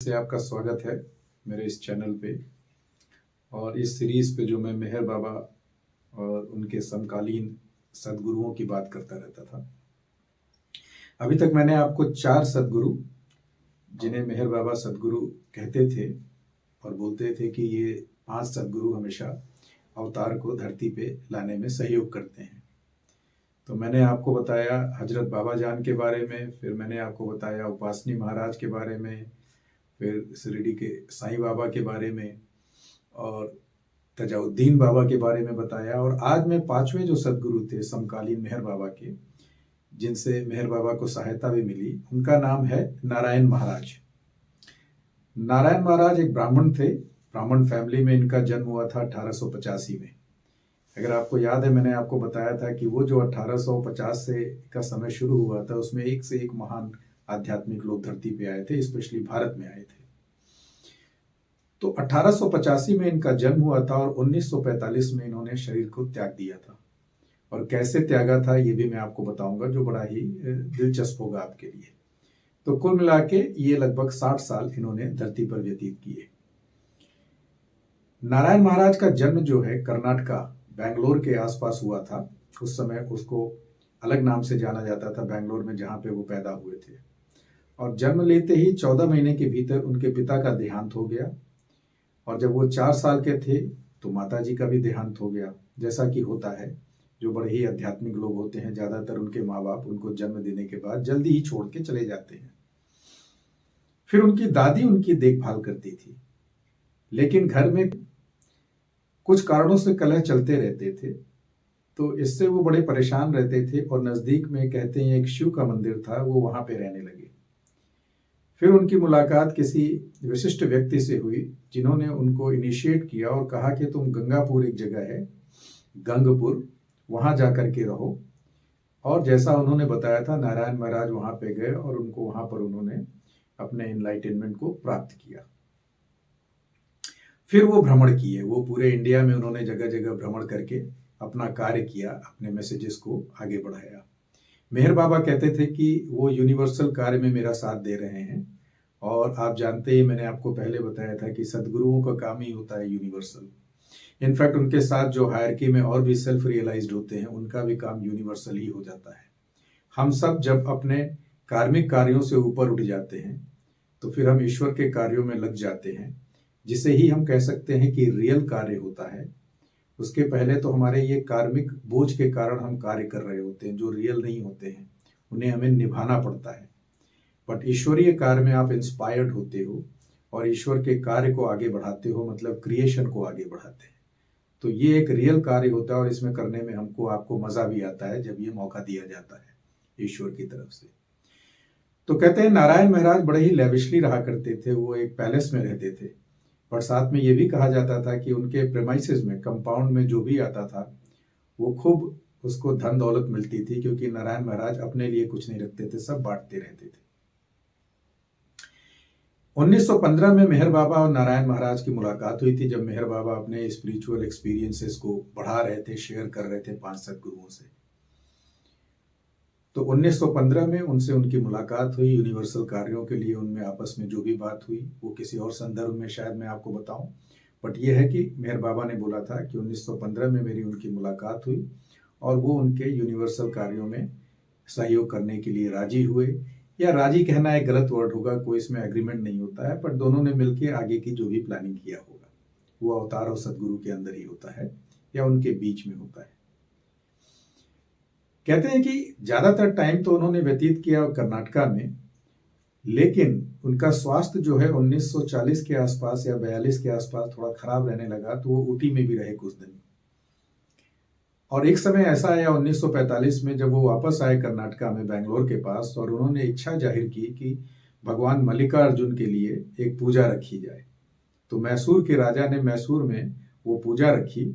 से आपका स्वागत है मेरे इस चैनल पे। और इस सीरीज पे जो मैं मेहर बाबा और उनके समकालीन सद्गुरुओं की बात करता रहता था। अभी तक मैंने आपको 4 सद्गुरु, जिन्हें मेहर बाबा सद्गुरु कहते थे और बोलते थे कि ये 5 सद्गुरु हमेशा अवतार को धरती पे लाने में सहयोग करते हैं। तो मैंने आपको बताया हजरत बाबा जान के बारे में, फिर मैंने आपको बताया उपासनी महाराज के बारे में, फिर शिरडी के साईं बाबा के बारे में और तजाउद्दीन बाबा के बारे में बताया। और आज मैं 5वें जो सद्गुरु थे समकालीन मेहर बाबा के, जिनसे मेहर बाबा को सहायता भी मिली, उनका नाम है नारायण महाराज। नारायण महाराज एक ब्राह्मण थे। ब्राह्मण फैमिली में इनका जन्म हुआ था 1885 में। अगर आपको याद है, मैंने आपको बताया था कि वो जो 1850 से का समय शुरू हुआ था, उसमें एक से एक महान आध्यात्मिक लोग धरती पे आए थे, स्पेशली भारत में आए थे। तो 1885 में इनका जन्म हुआ था और 1945 में इन्होंने शरीर को त्याग दिया था। और कैसे त्यागा था ये भी मैं आपको बताऊंगा, जो बड़ा ही दिलचस्प होगा आपके लिए। तो कुल मिला के ये लगभग 60 साल इन्होंने धरती पर व्यतीत किए। नारायण महाराज का जन्म जो है कर्नाटका बेंगलोर के आसपास हुआ था। उस समय उसको अलग नाम से जाना जाता था बेंगलोर में, जहाँ पे वो पैदा हुए थे। और जन्म लेते ही 14 महीने के भीतर उनके पिता का देहांत हो गया। और जब वो 4 साल के थे तो माताजी का भी देहांत हो गया। जैसा कि होता है, जो बड़े ही आध्यात्मिक लोग होते हैं, ज्यादातर उनके माँ बाप उनको जन्म देने के बाद जल्दी ही छोड़ के चले जाते हैं। फिर उनकी दादी उनकी देखभाल करती थी, लेकिन घर में कुछ कारणों से कलह चलते रहते थे, तो इससे वो बड़े परेशान रहते थे। और नजदीक में कहते हैं एक शिव का मंदिर था, वो वहां पे रहने लगे। फिर उनकी मुलाकात किसी विशिष्ट व्यक्ति से हुई, जिन्होंने उनको इनिशिएट किया और कहा कि तुम गंगापुर, एक जगह है गंगपुर, वहां जाकर के रहो। और जैसा उन्होंने बताया था, नारायण महाराज वहां पे गए और उनको वहां पर उन्होंने अपने एनलाइटनमेंट को प्राप्त किया। फिर वो भ्रमण किए, वो पूरे इंडिया में उन्होंने जगह जगह भ्रमण करके अपना कार्य किया, अपने मैसेजेस को आगे बढ़ाया। मेहर बाबा कहते थे कि वो यूनिवर्सल कार्य में मेरा साथ दे रहे हैं। और आप जानते ही, मैंने आपको पहले बताया था कि सद्गुरुओं का काम ही होता है यूनिवर्सल। इनफैक्ट उनके साथ जो हायरकी में और भी सेल्फ रियलाइज्ड होते हैं, उनका भी काम यूनिवर्सल ही हो जाता है। हम सब जब अपने कार्मिक कार्यों से ऊपर उठ जाते हैं तो फिर हम ईश्वर के कार्यों में लग जाते हैं, जिसे ही हम कह सकते हैं कि रियल कार्य होता है। उसके पहले तो हमारे ये कार्मिक बोझ के कारण हम कार्य कर रहे होते हैं, जो रियल नहीं होते हैं, उन्हें हमें निभाना पड़ता है। बट ईश्वरीय कार्य में आप इंस्पायर्ड होते हो और ईश्वर के कार्य को आगे बढ़ाते हो, मतलब क्रिएशन को आगे बढ़ाते हैं। तो ये एक रियल कार्य होता है और इसमें करने में हमको आपको मजा भी आता है जब ये मौका दिया जाता है ईश्वर की तरफ से। तो कहते हैं नारायण महाराज बड़े ही लेविशली रहा करते थे। वो एक पैलेस में रहते थे, और साथ में ये भी कहा जाता था कि उनके प्रेमाइसेस में, कंपाउंड में जो भी आता था, वो खूब उसको धन दौलत मिलती थी, क्योंकि नारायण महाराज अपने लिए कुछ नहीं रखते थे, सब बांटते रहते थे। 1915 में मेहर बाबा और नारायण महाराज की मुलाकात हुई थी, जब मेहर बाबा अपने स्पिरिचुअल एक्सपीरियंसेस को बढ़ा रहे थे, शेयर कर रहे थे 5 सद्गुरुओं से। तो 1915 में उनसे उनकी मुलाकात हुई। यूनिवर्सल कार्यों के लिए उनमें आपस में जो भी बात हुई, वो किसी और संदर्भ में शायद मैं आपको बताऊं, बट ये है कि मेहर बाबा ने बोला था कि 1915 में मेरी उनकी मुलाकात हुई और वो उनके यूनिवर्सल कार्यों में सहयोग करने के लिए राजी हुए। या राजी कहना एक गलत वर्ड होगा, कोई इसमें एग्रीमेंट नहीं होता है, बट दोनों ने मिलकर आगे की जो भी प्लानिंग किया होगा, वो अवतार और सदगुरु के अंदर ही होता है या उनके बीच में होता है। कहते हैं कि ज्यादातर टाइम तो उन्होंने व्यतीत किया कर्नाटका में, लेकिन उनका स्वास्थ्य जो है 1940 के आसपास या 42 के आसपास थोड़ा खराब रहने लगा, तो वो ऊटी में भी रहे कुछ दिन। और एक समय ऐसा आया 1945 में, जब वो वापस आए कर्नाटका में बेंगलोर के पास, और उन्होंने इच्छा जाहिर की कि भगवान मल्लिकार्जुन के लिए एक पूजा रखी जाए। तो मैसूर के राजा ने मैसूर में वो पूजा रखी,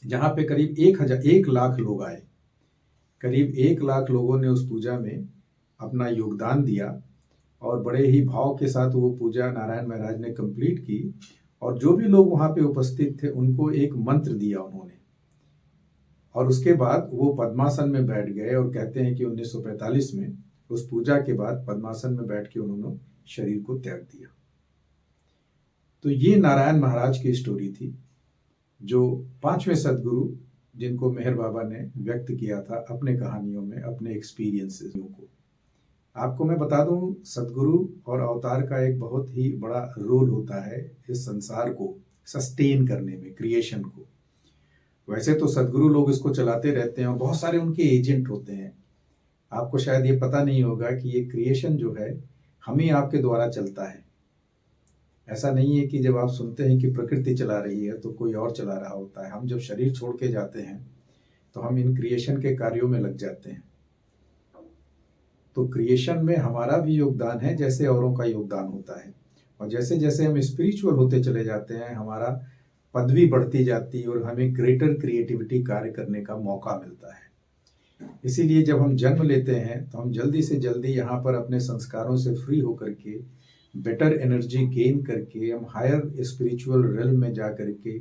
जहां पे करीब 1 लाख लोग आए। करीब 1 लाख लोगों ने उस पूजा में अपना योगदान दिया और बड़े ही भाव के साथ वो पूजा नारायण महाराज ने कंप्लीट की। और जो भी लोग वहां पे उपस्थित थे, उनको एक मंत्र दिया उन्होंने, और उसके बाद वो पद्मासन में बैठ गए। और कहते हैं कि 1945 में उस पूजा के बाद पद्मासन में बैठ के उन्होंने शरीर को त्याग दिया। तो ये नारायण महाराज की स्टोरी थी, जो पांचवें सदगुरु जिनको मेहर बाबा ने व्यक्त किया था अपने कहानियों में, अपने एक्सपीरियंसेस को। आपको मैं बता दूं, सदगुरु और अवतार का एक बहुत ही बड़ा रोल होता है इस संसार को सस्टेन करने में, क्रिएशन को। वैसे तो सदगुरु लोग इसको चलाते रहते हैं और बहुत सारे उनके एजेंट होते हैं। आपको शायद ये पता नहीं होगा कि ये क्रिएशन जो है हम ही आपके द्वारा चलता है। ऐसा नहीं है कि जब आप सुनते हैं कि प्रकृति चला रही है तो कोई और चला रहा होता है। हम जब शरीर छोड़ के जाते हैं तो हम इन क्रिएशन के कार्यों में लग जाते हैं। तो क्रिएशन में हमारा भी योगदान है जैसे औरों का योगदान होता है। और जैसे जैसे हम स्पिरिचुअल होते चले जाते हैं, हमारा पदवी बढ़ती जाती है और हमें ग्रेटर क्रिएटिविटी कार्य करने का मौका मिलता है। इसीलिए जब हम जन्म लेते हैं तो हम जल्दी से जल्दी यहाँ पर अपने संस्कारों से फ्री होकर के बेटर एनर्जी गेन करके हम हायर स्पिरिचुअल रेल्म में जा करके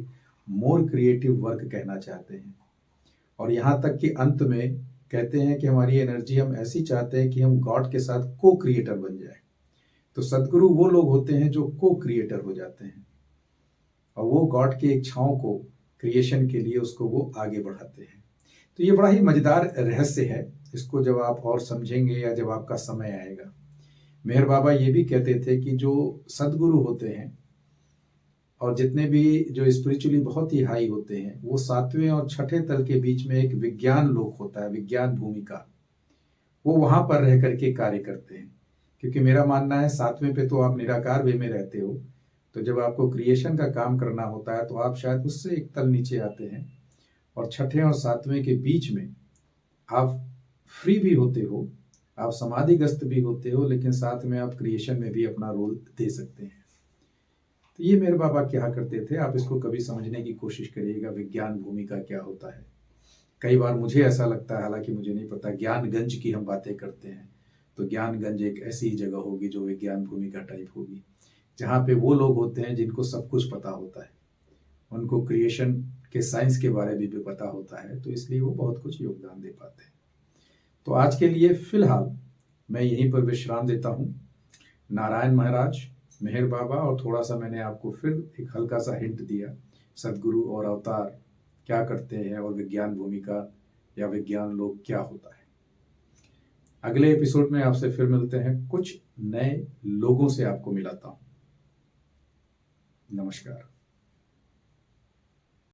मोर क्रिएटिव वर्क कहना चाहते हैं। और यहाँ तक कि अंत में कहते हैं कि हमारी एनर्जी हम ऐसी चाहते हैं कि हम गॉड के साथ को क्रिएटर बन जाए। तो सदगुरु वो लोग होते हैं जो को क्रिएटर हो जाते हैं और वो गॉड की इच्छाओं को क्रिएशन के लिए उसको वो आगे बढ़ाते हैं। तो ये बड़ा ही मजेदार रहस्य है। इसको जब आप और समझेंगे या जब आपका समय आएगा। मेहर बाबा ये भी कहते थे कि जो सदगुरु होते हैं और जितने भी जो स्पिरिचुअली बहुत ही हाई होते हैं, वो सातवें और छठे तल के बीच में एक विज्ञान लोक होता है, विज्ञान भूमिका। वो वहां पर रह करके कार्य करते हैं। क्योंकि मेरा मानना है सातवें पे तो आप निराकार वे में रहते हो, तो जब आपको क्रिएशन का काम करना होता है तो आप शायद उससे एक तल नीचे आते हैं और छठे और सातवें के बीच में आप फ्री भी होते हो, आप समाधिग्रस्त भी होते हो, लेकिन साथ में आप क्रिएशन में भी अपना रोल दे सकते हैं। तो ये मेरे बाबा क्या करते थे, आप इसको कभी समझने की कोशिश करिएगा, विज्ञान भूमिका क्या होता है। कई बार मुझे ऐसा लगता है, हालांकि मुझे नहीं पता, ज्ञानगंज की हम बातें करते हैं तो ज्ञानगंज एक ऐसी जगह होगी जो विज्ञान भूमिका टाइप होगी, जहाँ पे वो लोग होते हैं जिनको सब कुछ पता होता है, उनको क्रिएशन के साइंस के बारे में भी पता होता है, तो इसलिए वो बहुत कुछ योगदान दे पाते हैं। तो आज के लिए फिलहाल मैं यहीं पर विश्राम देता हूँ। नारायण महाराज, मेहर बाबा और थोड़ा सा मैंने आपको फिर एक हल्का सा हिंट दिया, सदगुरु और अवतार क्या करते हैं और विज्ञान भूमिका या विज्ञान लोक क्या होता है। अगले एपिसोड में आपसे फिर मिलते हैं, कुछ नए लोगों से आपको मिलाता हूँ। नमस्कार।